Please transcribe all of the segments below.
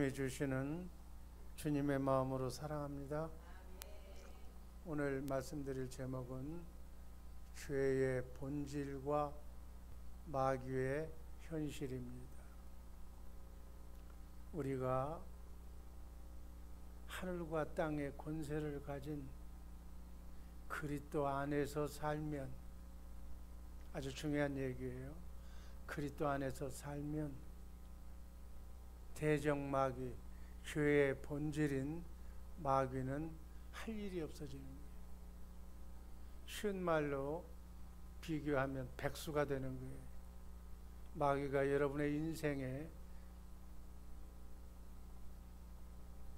주시는 주님의 마음으로 사랑합니다. 오늘 말씀드릴 제목은 죄의 본질과 마귀의 현실입니다. 우리가 하늘과 땅의 권세를 가진 그리스도 안에서 살면, 아주 중요한 얘기예요. 그리스도 안에서 살면 대적마귀, 죄의 본질인 마귀는 할 일이 없어지는 거예요. 쉬운 말로 비교하면 백수가 되는 거예요. 마귀가 여러분의 인생에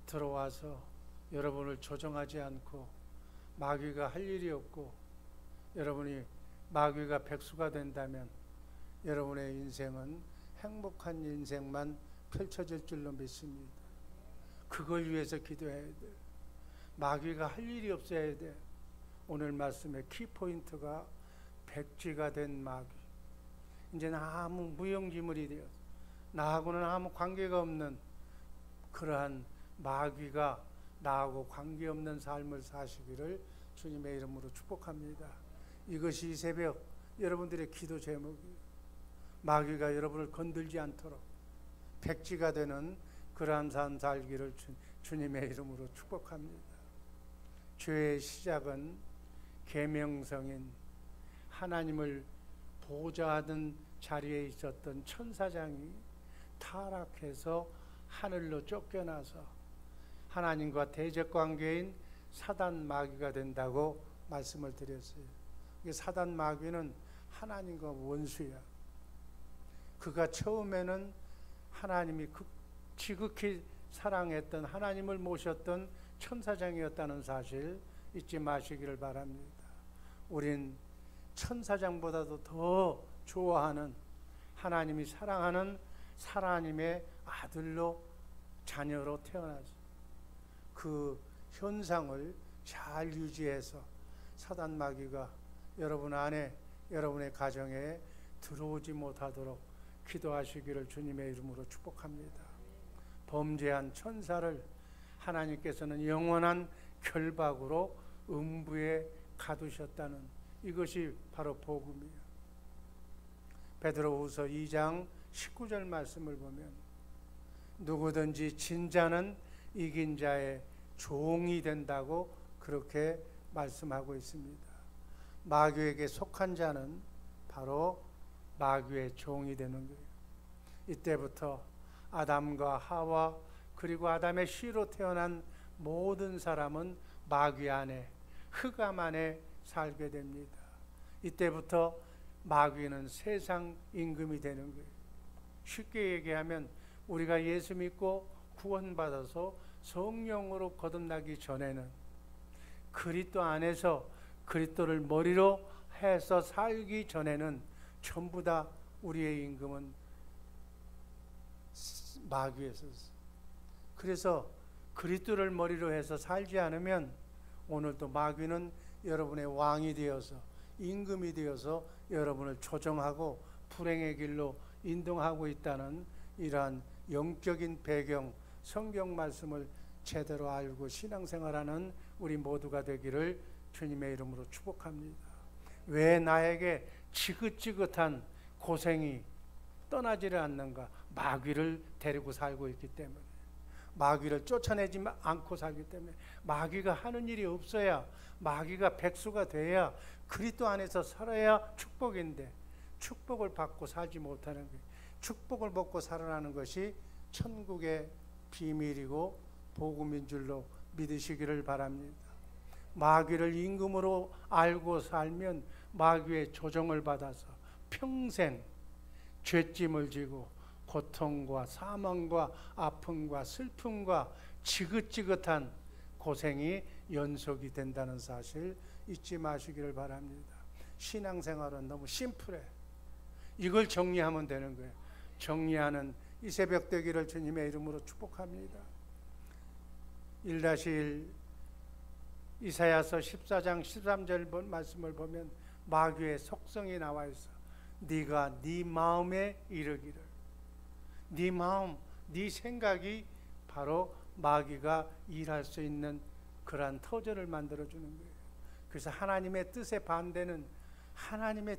들어와서 여러분을 조정하지 않고 마귀가 할 일이 없고 여러분이 마귀가 백수가 된다면 여러분의 인생은 행복한 인생만 펼쳐질 줄로 믿습니다. 그걸 위해서 기도해야 돼요. 마귀가 할 일이 없어야 돼요. 오늘 말씀의 키포인트가 백지가 된 마귀. 이제는 아무 무용지물이 되어서 나하고는 아무 관계가 없는 그러한 마귀가 나하고 관계없는 삶을 사시기를 주님의 이름으로 축복합니다. 이것이 이 새벽 여러분들의 기도 제목이에요. 마귀가 여러분을 건들지 않도록 백지가 되는 그러한 삶 살기를 주님의 이름으로 축복합니다. 죄의 시작은 계명성인 하나님을 보좌하던 자리에 있었던 천사장이 타락해서 하늘로 쫓겨나서 하나님과 대적관계인 사단 마귀가 된다고 말씀을 드렸어요. 사단 마귀는 하나님과 원수야. 그가 처음에는 하나님이 지극히 사랑했던 하나님을 모셨던 천사장이었다는 사실 잊지 마시기를 바랍니다. 우린 천사장보다도 더 좋아하는 하나님이 사랑하는 하나님의 아들로 자녀로 태어나서 그 현상을 잘 유지해서 사단 마귀가 여러분 안에 여러분의 가정에 들어오지 못하도록 기도하시기를 주님의 이름으로 축복합니다. 범죄한 천사를 하나님께서는 영원한 결박으로 음부에 가두셨다는 이것이 바로 복음이에요. 베드로후서 2장 19절 말씀을 보면 누구든지 진자는 이긴 자의 종이 된다고 그렇게 말씀하고 있습니다. 마귀에게 속한 자는 바로 마귀의 종이 되는 거예요. 이때부터 아담과 하와 그리고 아담의 씨로 태어난 모든 사람은 마귀 안에, 흑암 안에 살게 됩니다. 이때부터 마귀는 세상 임금이 되는 거예요. 쉽게 얘기하면 우리가 예수 믿고 구원받아서 성령으로 거듭나기 전에는 그리스도 안에서 그리스도를 머리로 해서 살기 전에는 전부 다 우리의 임금은 마귀였었어요. 그래서 그리스도를 머리로 해서 살지 않으면 오늘도 마귀는 여러분의 왕이 되어서 임금이 되어서 여러분을 조정하고 불행의 길로 인도하고 있다는 이러한 영적인 배경, 성경 말씀을 제대로 알고 신앙생활하는 우리 모두가 되기를 주님의 이름으로 축복합니다. 왜 나에게 지긋지긋한 고생이 떠나지를 않는가? 마귀를 데리고 살고 있기 때문에, 마귀를 쫓아내지 않고 살기 때문에, 마귀가 하는 일이 없어야, 마귀가 백수가 돼야 그리스도 안에서 살아야 축복인데 축복을 받고 살지 못하는 거예요. 축복을 먹고 살아나는 것이 천국의 비밀이고 복음인 줄로 믿으시기를 바랍니다. 마귀를 임금으로 알고 살면 마귀의 조정을 받아서 평생 죄짐을 지고 고통과 사망과 아픔과 슬픔과 지긋지긋한 고생이 연속이 된다는 사실 잊지 마시기를 바랍니다. 신앙생활은 너무 심플해. 이걸 정리하면 되는 거예요. 정리하는 이 새벽 되기를 주님의 이름으로 축복합니다. 1-1 이사야서 14장 13절 말씀을 보면 마귀의 속성이 나와 있어. 네가 네 마음에 이르기를, 네 마음, 네 생각이 바로 마귀가 일할 수 있는 그러한 터전을 만들어주는 거예요. 그래서 하나님의 뜻에 반대는 하나님의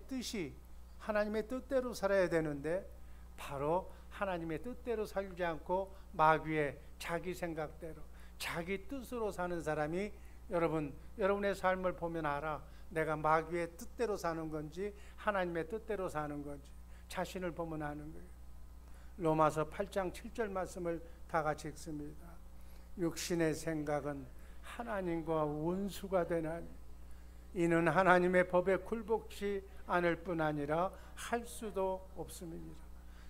뜻대로 살아야 되는데 바로 하나님의 뜻대로 살지 않고 마귀의 자기 생각대로 자기 뜻으로 사는 사람이 여러분의 삶을 보면 알아. 내가 마귀의 뜻대로 사는 건지 하나님의 뜻대로 사는 건지 자신을 보면 아는 거예요. 로마서 8장 7절 말씀을 다 같이 읽습니다. 육신의 생각은 하나님과 원수가 되나니 이는 하나님의 법에 굴복치 않을 뿐 아니라 할 수도 없음이니라.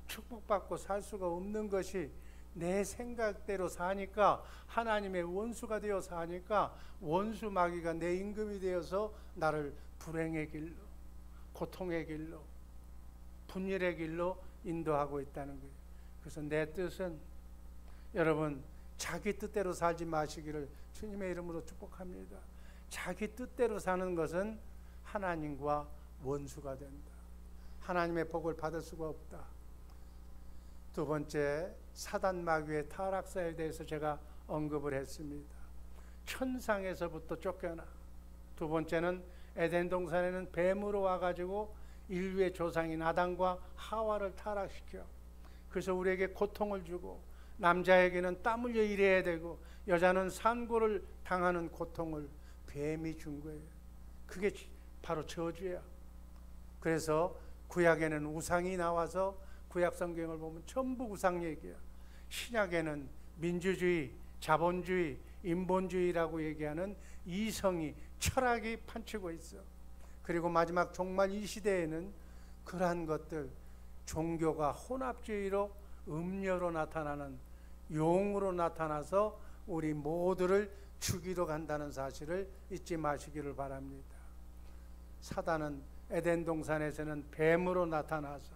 축복받고 살 수가 없는 것이 내 생각대로 사니까 하나님의 원수가 되어 사니까 원수 마귀가 내 임금이 되어서 나를 불행의 길로, 고통의 길로, 분열의 길로 인도하고 있다는 거예요. 그래서 내 뜻은 여러분 자기 뜻대로 살지 마시기를 주님의 이름으로 축복합니다. 자기 뜻대로 사는 것은 하나님과 원수가 된다. 하나님의 복을 받을 수가 없다. 두 번째, 사단 마귀의 타락사에 대해서 제가 언급을 했습니다. 천상에서부터 쫓겨나. 두 번째는 에덴 동산에는 뱀으로 와가지고 인류의 조상인 아담과 하와를 타락시켜. 그래서 우리에게 고통을 주고 남자에게는 땀 흘려 일해야 되고 여자는 산고를 당하는 고통을 뱀이 준 거예요. 그게 바로 저주야. 그래서 구약에는 우상이 나와서 구약 성경을 보면 전부 우상 얘기야. 신약에는 민주주의, 자본주의, 인본주의라고 얘기하는 이성이, 철학이 판치고 있어. 그리고 마지막 종말 이 시대에는 그러한 것들, 종교가 혼합주의로 음료로 나타나는 용으로 나타나서 우리 모두를 죽이러 간다는 사실을 잊지 마시기를 바랍니다. 사단은 에덴 동산에서는 뱀으로 나타나서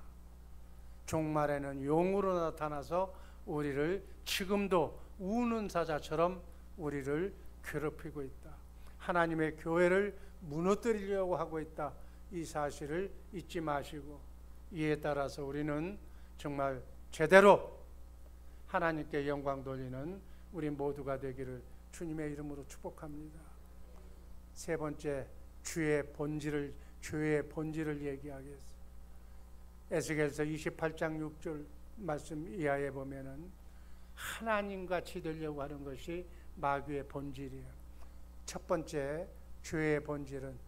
종말에는 용으로 나타나서 우리를 지금도 우는 사자처럼 우리를 괴롭히고 있다. 하나님의 교회를 무너뜨리려고 하고 있다. 이 사실을 잊지 마시고 이에 따라서 우리는 정말 제대로 하나님께 영광 돌리는 우리 모두가 되기를 주님의 이름으로 축복합니다. 세 번째, 교회의 본질을 얘기하겠습니다. 에스겔서 28장 6절 말씀 이하에 보면은 하나님같이 되려고 하는 것이 마귀의 본질이에요. 첫 번째, 죄의 본질은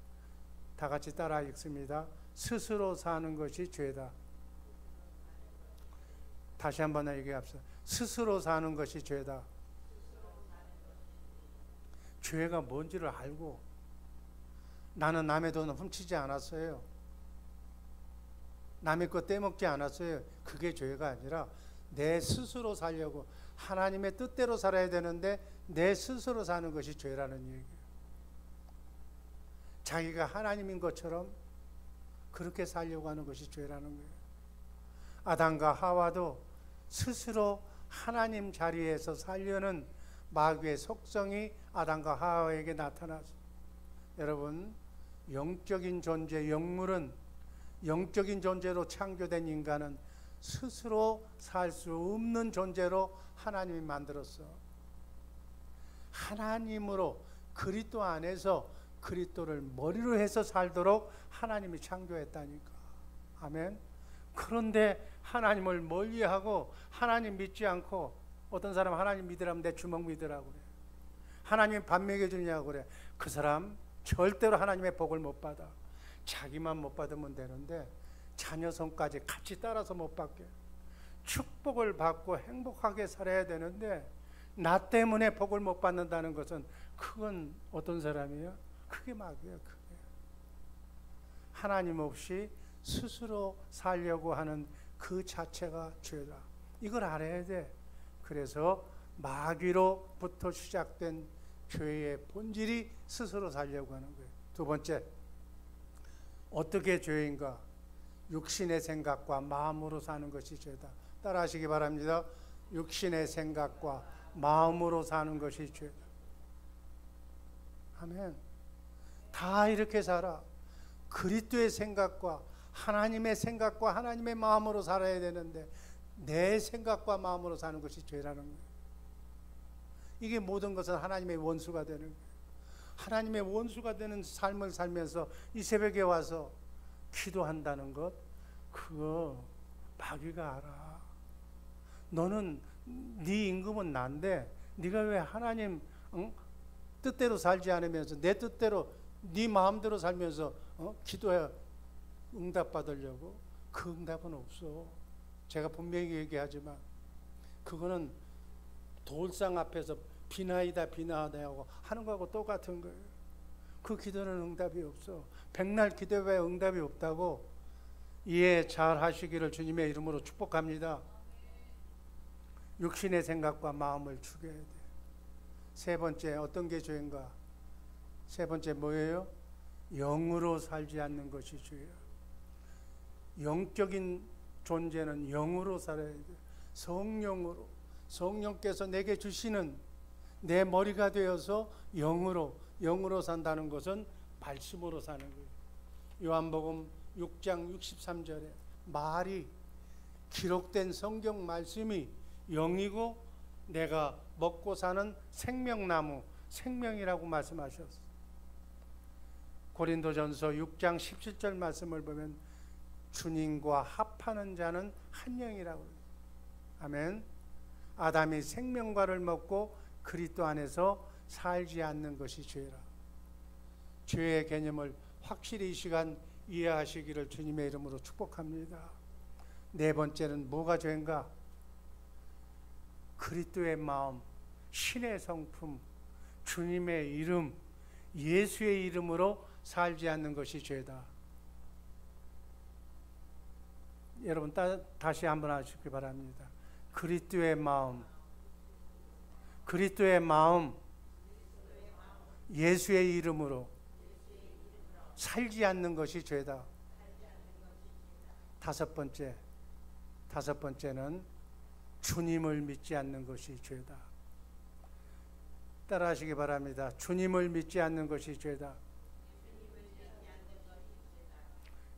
다 같이 따라 읽습니다. 스스로 사는 것이 죄다. 다시 한번 얘기합시다. 스스로 사는 것이 죄다. 죄가 뭔지를 알고 나는 남의 돈을 훔치지 않았어요. 남의 것 떼먹지 않았어요. 그게 죄가 아니라 내 스스로 살려고 하나님의 뜻대로 살아야 되는데 내 스스로 사는 것이 죄라는 얘기예요. 자기가 하나님인 것처럼 그렇게 살려고 하는 것이 죄라는 거예요. 아담과 하와도 스스로 하나님 자리에서 살려는 마귀의 속성이 아담과 하와에게 나타나서 여러분 영적인 존재, 영물은 영적인 존재로 창조된 인간은 스스로 살 수 없는 존재로 하나님이 만들었어. 하나님으로 그리스도 안에서 그리스도를 머리로 해서 살도록 하나님이 창조했다니까. 아멘. 그런데 하나님을 멀리하고 하나님 믿지 않고 어떤 사람 하나님 믿으라면 내 주먹 믿으라고 그래. 하나님 밥 먹여주냐고 그래. 그 사람 절대로 하나님의 복을 못 받아. 자기만 못 받으면 되는데 자녀 손까지 같이 따라서 못 받게. 축복을 받고 행복하게 살아야 되는데 나 때문에 복을 못 받는다는 것은 그건 어떤 사람이에요? 그게 마귀야. 그게 하나님 없이 스스로 살려고 하는 그 자체가 죄다. 이걸 알아야 돼. 그래서 마귀로부터 시작된 죄의 본질이 스스로 살려고 하는 거예요. 두 번째, 어떻게 죄인가? 육신의 생각과 마음으로 사는 것이 죄다. 따라하시기 바랍니다. 육신의 생각과 마음으로 사는 것이 죄다. 아멘. 다 이렇게 살아. 그리스도의 생각과 하나님의 생각과 하나님의 마음으로 살아야 되는데 내 생각과 마음으로 사는 것이 죄라는 거예요. 이게 모든 것은 하나님의 원수가 되는 거예요. 하나님의 원수가 되는 삶을 살면서 이 새벽에 와서 기도한다는 것, 그거 마귀가 알아. 너는 네 임금은 난데 네가 왜 하나님 뜻대로 살지 않으면서 내 뜻대로 네 마음대로 살면서 기도해 응답 받으려고? 그 응답은 없어. 제가 분명히 얘기하지만 그거는 돌상 앞에서 비나이다 비나하다 하고 하는 거하고 똑같은 거예요. 그 기도는 응답이 없어. 백날 기도에 응답이 없다고 이해 잘 하시기를 주님의 이름으로 축복합니다. 육신의 생각과 마음을 죽여야 돼. 세 번째, 어떤 게 죄인가? 세 번째 뭐예요? 영으로 살지 않는 것이 죄야. 영적인 존재는 영으로 살아야 돼. 성령으로. 성령께서 내게 주시는 내 머리가 되어서 영으로 산다는 것은 말씀으로 사는 거예요. 요한복음 6장 63절에 말이, 기록된 성경 말씀이 영이고 내가 먹고 사는 생명나무, 생명이라고 말씀하셨어요. 고린도전서 6장 17절 말씀을 보면 주님과 합하는 자는 한 영이라고 해요. 아멘. 아담이 생명과를 먹고 그리스도 안에서 살지 않는 것이 죄라. 죄의 개념을 확실히 이 시간 이해하시기를 주님의 이름으로 축복합니다. 네 번째는 뭐가 죄인가? 그리스도의 마음, 신의 성품, 주님의 이름, 예수의 이름으로 살지 않는 것이 죄다. 여러분 다시 한번 하시기 바랍니다. 그리스도의 마음, 예수의 이름으로 살지 않는 것이 죄다. 다섯 번째는 주님을 믿지 않는 것이 죄다. 따라하시기 바랍니다. 주님을 믿지 않는 것이 죄다.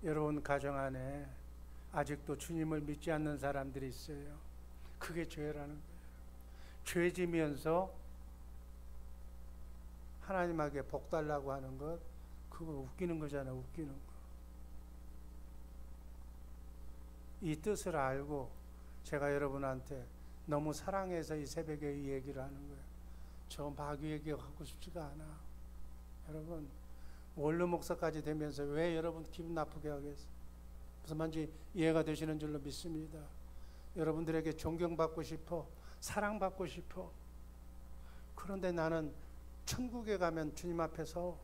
여러분 가정 안에 아직도 주님을 믿지 않는 사람들이 있어요. 그게 죄라는 거예요. 죄지면서 하나님에게 복 달라고 하는 것, 그거 웃기는 거잖아. 웃기는 거. 이 뜻을 알고 제가 여러분한테 너무 사랑해서 이 새벽에 이 얘기를 하는 거예요. 저 마귀 얘기하고 싶지가 않아. 여러분 원로 목사까지 되면서 왜 여러분 기분 나쁘게 하겠어요? 무슨 말인지 이해가 되시는 줄로 믿습니다. 여러분들에게 존경받고 싶어, 사랑받고 싶어. 그런데 나는 천국에 가면 주님 앞에서,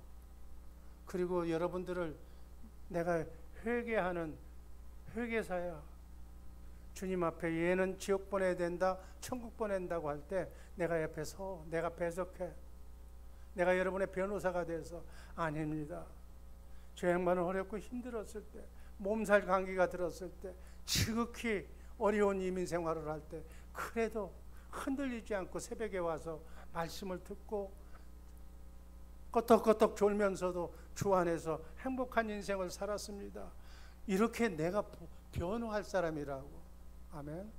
그리고 여러분들을 내가 회개하는 회개사야. 주님 앞에 얘는 지옥 보내야 된다, 천국 보낸다고 할 때 내가 옆에 서, 내가 배석해. 내가 여러분의 변호사가 돼서. 아닙니다. 죄악만은 어렵고 힘들었을 때, 몸살 감기가 들었을 때, 지극히 어려운 이민 생활을 할 때, 그래도 흔들리지 않고 새벽에 와서 말씀을 듣고 끄덕끄덕 졸면서도 주 안에서 행복한 인생을 살았습니다. 이렇게 내가 변호할 사람이라고. 아멘.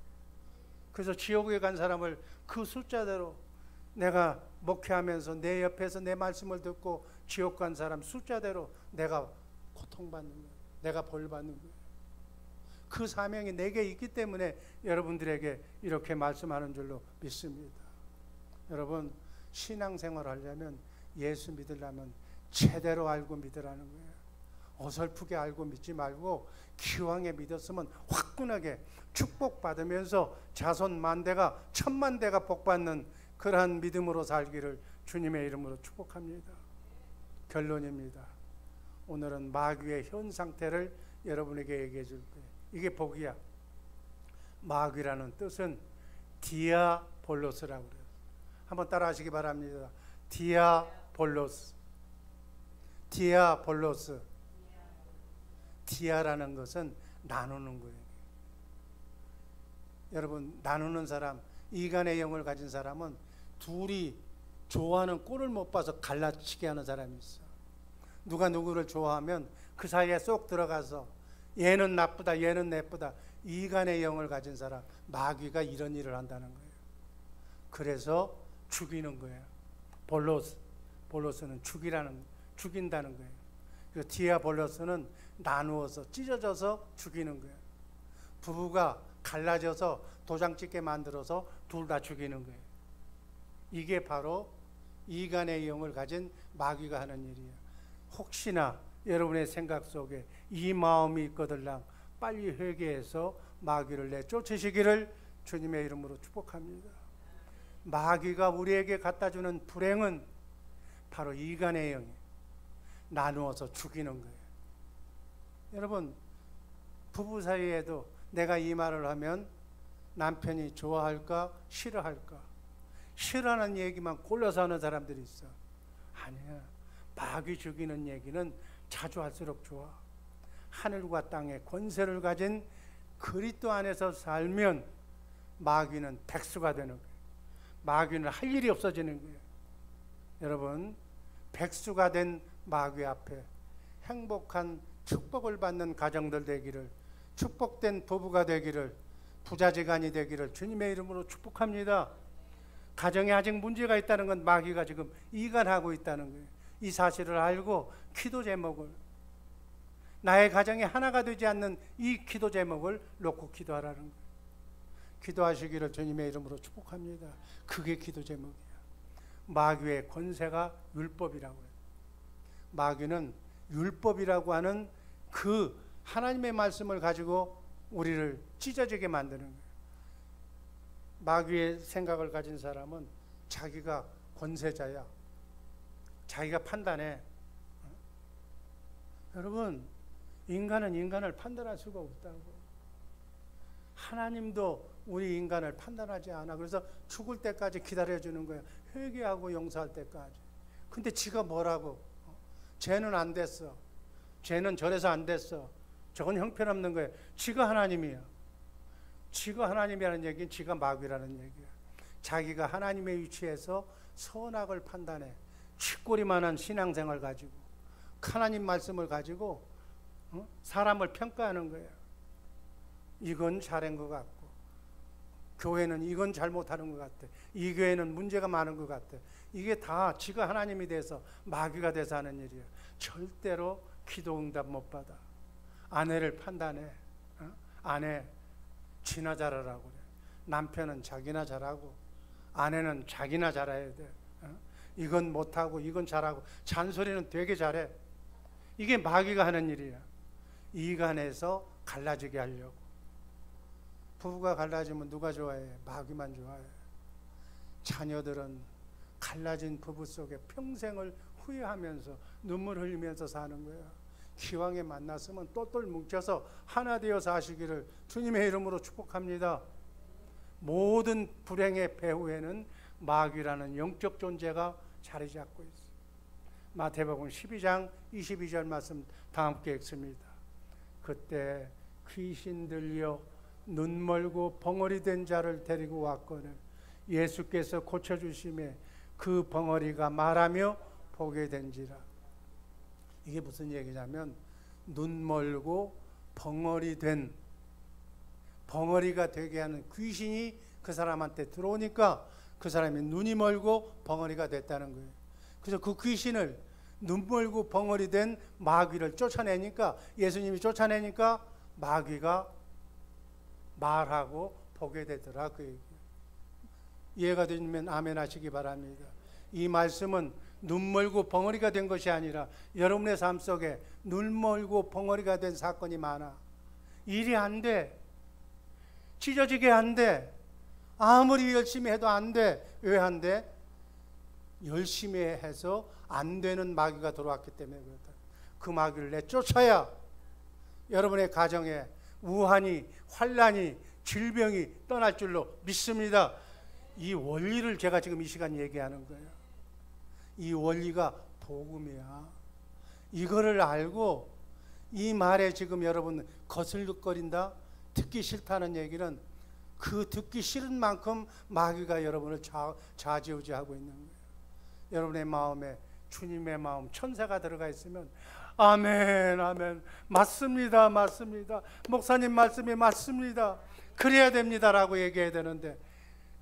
그래서 지옥에 간 사람을 그 숫자대로, 내가 목회하면서 내 옆에서 내 말씀을 듣고 지옥 간 사람 숫자대로 내가 고통받는 거예요. 내가 벌받는 거예요. 그 사명이 내게 있기 때문에 여러분들에게 이렇게 말씀하는 줄로 믿습니다. 여러분 신앙생활 하려면, 예수 믿으려면 제대로 알고 믿으라는 거예요. 어설프게 알고 믿지 말고 기왕에 믿었으면 화끈하게 축복받으면서 자손 만대가 천만대가 복받는 그러한 믿음으로 살기를 주님의 이름으로 축복합니다. 결론입니다. 오늘은 마귀의 현 상태를 여러분에게 얘기해 줄 거예요. 이게 복이야. 마귀라는 뜻은 디아볼로스라고 그래요. 한번 따라 하시기 바랍니다. 디아볼로스. 디아볼로스. 디아라는 것은 나누는 거예요. 여러분 나누는 사람, 이간의 영을 가진 사람은 둘이 좋아하는 꼴을 못 봐서 갈라치게 하는 사람이 있어. 누가 누구를 좋아하면 그 사이에 쏙 들어가서 얘는 나쁘다, 얘는 예쁘다. 이간의 영을 가진 사람, 마귀가 이런 일을 한다는 거예요. 그래서 죽이는 거예요. 볼로스는 죽인다는 거예요. 그리고 디아볼로스는 나누어서 찢어져서 죽이는 거예요. 부부가 갈라져서 도장 찍게 만들어서 둘 다 죽이는 거예요. 이게 바로 이간의 영을 가진 마귀가 하는 일이에요. 혹시나 여러분의 생각 속에 이 마음이 있거들랑 빨리 회개해서 마귀를 내쫓으시기를 주님의 이름으로 축복합니다. 마귀가 우리에게 갖다주는 불행은 바로 이간의 영이에요. 나누어서 죽이는 거예요. 여러분, 부부 사이에도 내가 이 말을 하면 남편이 좋아할까 싫어할까? 싫어하는 얘기만 골라서 하는 사람들이 있어. 아니야. 마귀 죽이는 얘기는 자주 할수록 좋아. 하늘과 땅의 권세를 가진 그리스도 안에서 살면 마귀는 백수가 되는 거예요. 마귀는 할 일이 없어지는 거예요. 여러분, 백수가 된 마귀 앞에 행복한 축복을 받는 가정들 되기를, 축복된 부부가 되기를, 부자지간이 되기를 주님의 이름으로 축복합니다. 가정에 아직 문제가 있다는 건 마귀가 지금 이간하고 있다는 거예요. 이 사실을 알고 기도 제목을, 나의 가정이 하나가 되지 않는 이 기도 제목을 놓고 기도하라는 거예요. 기도하시기를 주님의 이름으로 축복합니다. 그게 기도 제목이야. 마귀의 권세가 율법이라고 해요. 마귀는 율법이라고 하는 그 하나님의 말씀을 가지고 우리를 찢어지게 만드는 거예요. 마귀의 생각을 가진 사람은 자기가 권세자야. 자기가 판단해. 여러분, 인간은 인간을 판단할 수가 없다고. 하나님도 우리 인간을 판단하지 않아. 그래서 죽을 때까지 기다려주는 거예요. 회개하고 용서할 때까지. 근데 지가 뭐라고? 쟤는 안 됐어. 쟤는 저래서 안 됐어. 저건 형편없는 거예요. 지가 하나님이야. 지가 하나님이라는 얘기는 지가 마귀라는 얘기야. 자기가 하나님의 위치에서 선악을 판단해. 칡꼬리만한 신앙생활 가지고, 하나님 말씀을 가지고 사람을 평가하는 거예요. 이건 잘한 것 같고, 교회는 이건 잘못하는 것 같아. 이 교회는 문제가 많은 것 같아. 이게 다 지가 하나님이 돼서 마귀가 돼서 하는 일이에요. 절대로 기도 응답 못 받아. 아내를 판단해. 아내 지나 잘하라고 그래. 남편은 자기나 잘하고, 아내는 자기나 잘해야 돼. 이건 못하고 이건 잘하고, 잔소리는 되게 잘해. 이게 마귀가 하는 일이야. 이간에서 갈라지게 하려고. 부부가 갈라지면 누가 좋아해? 마귀만 좋아해. 자녀들은 갈라진 부부 속에 평생을 후회하면서 눈물 흘리면서 사는 거야. 기왕에 만났으면 똘똘 뭉쳐서 하나 되어 사시기를 주님의 이름으로 축복합니다. 모든 불행의 배후에는 마귀라는 영적 존재가 자리 잡고 있어. 마태복음 12장 22절 말씀 다 함께 읽습니다. 그때 귀신 들려 눈 멀고 벙어리 된 자를 데리고 왔거늘 예수께서 고쳐주심에 그 벙어리가 말하며 보게 된지라. 이게 무슨 얘기냐면, 눈 멀고 벙어리가 되게 하는 귀신이 그 사람한테 들어오니까 그 사람이 눈이 멀고 벙어리가 됐다는 거예요. 그래서 그 귀신을, 눈 멀고 벙어리 된 마귀를 쫓아내니까, 예수님이 쫓아내니까 마귀가 말하고 보게 되더라, 그 얘기예요. 이해가 되면 아멘 하시기 바랍니다. 이 말씀은 눈 멀고 벙어리가 된 것이 아니라 여러분의 삶 속에 눈 멀고 벙어리가 된 사건이 많아. 일이 안 돼. 찢어지게 안 돼. 아무리 열심히 해도 안 돼. 왜 안 돼? 열심히 해서 안 되는 마귀가 들어왔기 때문에 그렇다. 그 마귀를 내쫓아야 여러분의 가정에 우환이, 환란이, 질병이 떠날 줄로 믿습니다. 이 원리를 제가 지금 이 시간 얘기하는 거예요. 이 원리가 복음이야. 이거를 알고 이 말에 지금 여러분 거슬거린다, 듣기 싫다는 얘기는 그 듣기 싫은 만큼 마귀가 여러분을 좌지우지하고 있는 거예요. 여러분의 마음에 주님의 마음, 천사가 들어가 있으면 아멘, 아멘, 맞습니다, 맞습니다, 목사님 말씀이 맞습니다, 그래야 됩니다라고 얘기해야 되는데,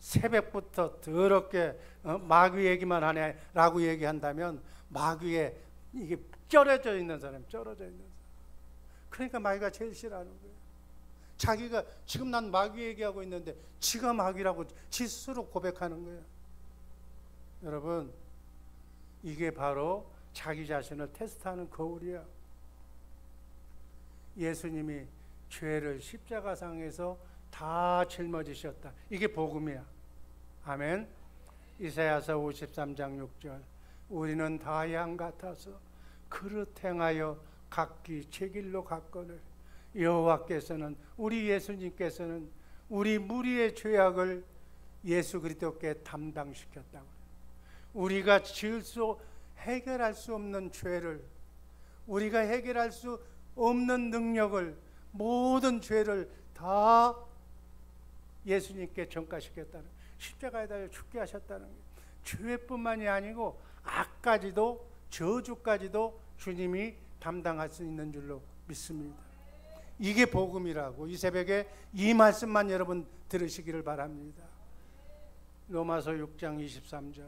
새벽부터 더럽게 마귀 얘기만 하네라고 얘기한다면 마귀에 이게 쩔어져 있는 사람, 쩔어져 있는 사람. 그러니까 마귀가 제일 싫어하는 거예요. 자기가 지금 난 마귀 얘기하고 있는데 지가 마귀라고 스스로 고백하는 거예요. 여러분, 이게 바로 자기 자신을 테스트하는 거울이야. 예수님이 죄를 십자가상에서 다 짊어지셨다. 이게 복음이야. 아멘. 이사야서 53장 6절. 우리는 다 양 같아서 그릇 행하여 각기 제 길로 갔거늘 여호와께서는, 우리 예수님께서는 우리 무리의 죄악을 예수 그리스도께 담당시켰다고. 우리가 해결할 수 없는 죄를, 우리가 해결할 수 없는 능력을, 모든 죄를 다 예수님께 전가시켰다는, 십자가에 달려 죽게 하셨다는 거예요. 죄뿐만이 아니고 악까지도, 저주까지도 주님이 담당할 수 있는 줄로 믿습니다. 이게 복음이라고. 이 새벽에 이 말씀만 여러분 들으시기를 바랍니다. 로마서 6장 23절.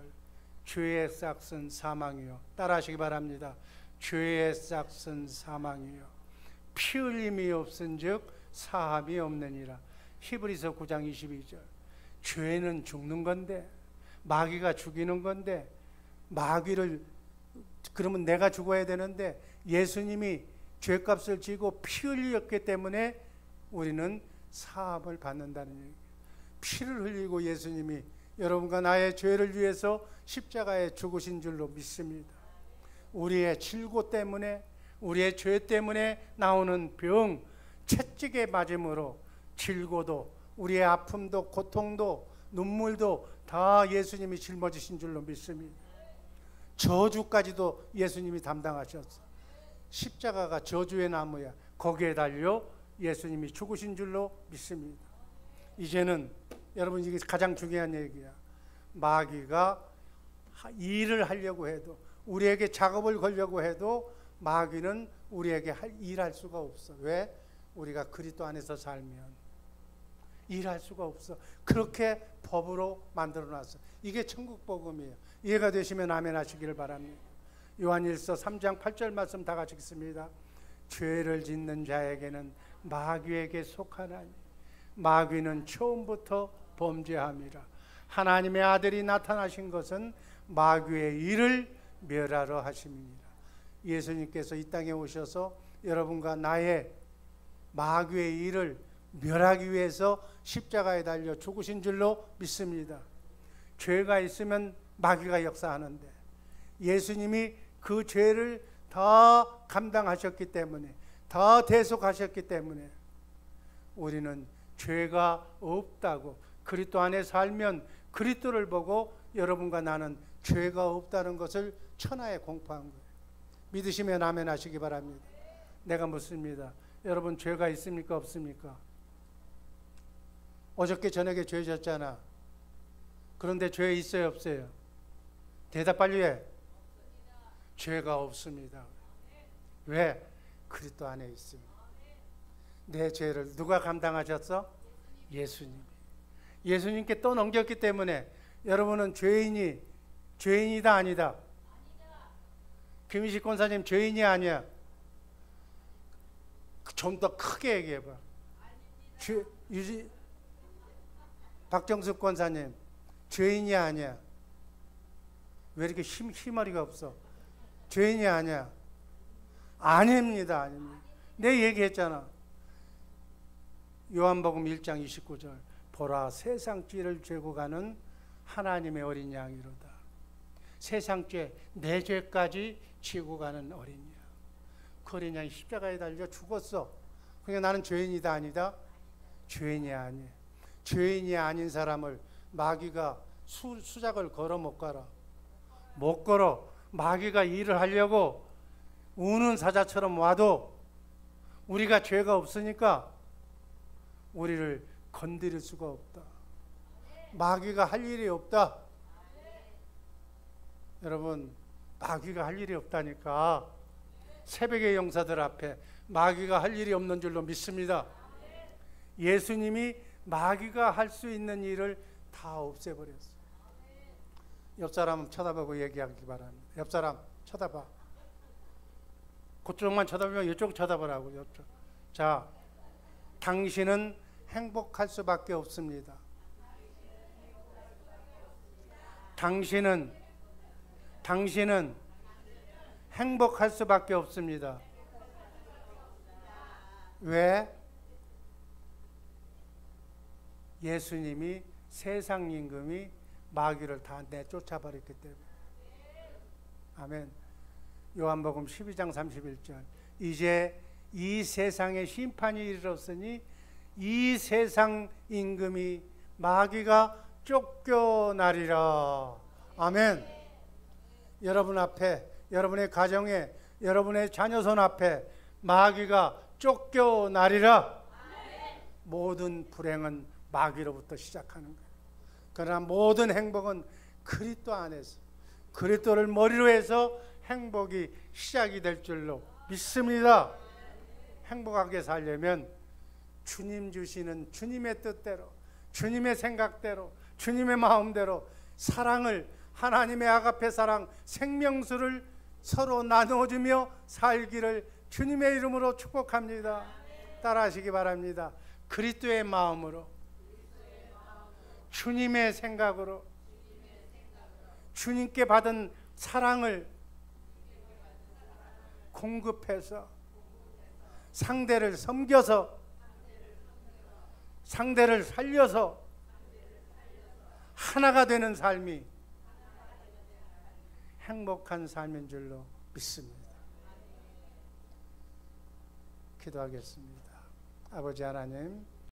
죄의 싹은 사망이요. 따라하시기 바랍니다. 죄의 싹은 사망이요. 피 흘림이 없은즉 사함이 없느니라. 히브리서 9장 22절. 죄는 죽는 건데, 마귀가 죽이는 건데, 마귀를 그러면 내가 죽어야 되는데 예수님이 죄값을 지고 피 흘렸기 때문에 우리는 사함을 받는다는 얘기예요. 피를 흘리고 예수님이 여러분과 나의 죄를 위해서 십자가에 죽으신 줄로 믿습니다. 우리의 질고 때문에, 우리의 죄 때문에 나오는 병, 채찍에 맞음으로 질고도, 우리의 아픔도, 고통도, 눈물도 다 예수님이 짊어지신 줄로 믿습니다. 저주까지도 예수님이 담당하셨어. 십자가가 저주의 나무야. 거기에 달려 예수님이 죽으신 줄로 믿습니다. 이제는 여러분, 이게 가장 중요한 얘기야. 마귀가 일을 하려고 해도, 우리에게 작업을 걸려고 해도 마귀는 우리에게 일할 수가 없어. 왜? 우리가 그리스도 안에서 살면 일할 수가 없어. 그렇게 법으로 만들어놨어. 이게 천국 복음이에요. 이해가 되시면 아멘 하시기를 바랍니다. 요한일서 3장 8절 말씀 다 같이 읽습니다. 죄를 짓는 자에게는 마귀에게 속하나니 마귀는 처음부터 범죄함이라. 하나님의 아들이 나타나신 것은 마귀의 일을 멸하러 하심이니라. 예수님께서 이 땅에 오셔서 여러분과 나의 마귀의 일을 멸하기 위해서 십자가에 달려 죽으신 줄로 믿습니다. 죄가 있으면 마귀가 역사하는데 예수님이 그 죄를 다 감당하셨기 때문에, 다 대속하셨기 때문에 우리는 죄가 없다고, 그리스도 안에 살면 그리스도를 보고 여러분과 나는 죄가 없다는 것을 천하에 공포한 거예요. 믿으시면 아멘 하시기 바랍니다. 내가 묻습니다. 여러분, 죄가 있습니까 없습니까? 어저께 저녁에 죄 졌잖아. 그런데 죄 있어요 없어요? 대답 빨리 해. 죄가 없습니다. 왜? 그리스도 안에 있습니다. 내 죄를 누가 감당하셨어? 예수님이. 예수님께 또 넘겼기 때문에 여러분은 죄인이다 아니다? 김희식 권사님 죄인이 아니야. 좀 더 크게 얘기해봐. 박정숙 권사님 죄인이 아니야. 왜 이렇게 희머리가 없어? 죄인이 아니야. 아닙니다. 아닙니다. 내 얘기했잖아. 요한복음 1장 29절. 보라, 세상 죄를 죄고 가는 하나님의 어린 양이로다. 세상 죄, 내 죄까지 지고 가는 어린 양. 그 어린 양이 십자가에 달려 죽었어. 그러니까 나는 죄인이다 아니다? 죄인이 아니야. 죄인이 아닌 사람을 마귀가 수작을 걸어 못 가라. 못 걸어. 마귀가 일을 하려고 우는 사자처럼 와도 우리가 죄가 없으니까 우리를 건드릴 수가 없다. 마귀가 할 일이 없다. 여러분, 마귀가 할 일이 없다니까. 새벽의 용사들 앞에 마귀가 할 일이 없는 줄로 믿습니다. 예수님이 마귀가 할 수 있는 일을 다 다 없애버렸어. 옆 사람 쳐다보고 얘기하기 바랍니다. 옆 사람 쳐다봐. 그쪽만 쳐다보면 이쪽 쳐다보라고. 옆쪽. 자, 당신은 행복할 수밖에 없습니다. 당신은 행복할 수밖에 없습니다. 왜? 예수님이 세상 임금이 마귀를 다 내쫓아버렸기 때문에. 아멘. 요한복음 12장 31절. 이제 이 세상에 심판이 이르렀으니 이 세상 임금이 마귀가 쫓겨나리라. 아멘. 여러분 앞에, 여러분의 가정에, 여러분의 자녀손 앞에 마귀가 쫓겨나리라. 모든 불행은 마귀로부터 시작하는 거예요. 그러나 모든 행복은 그리스도 안에서, 그리스도를 머리로 해서 행복이 시작이 될 줄로 믿습니다. 행복하게 살려면 주님 주시는 주님의 뜻대로, 주님의 생각대로, 주님의 마음대로 사랑을, 하나님의 아가페 사랑, 생명수를 서로 나눠주며 살기를 주님의 이름으로 축복합니다. 따라하시기 바랍니다. 그리스도의 마음으로, 주님의 생각으로, 주님께 받은 사랑을 공급해서 상대를 섬겨서, 상대를 살려서 하나가 되는 삶이 행복한 삶인 줄로 믿습니다. 기도하겠습니다. 아버지 하나님,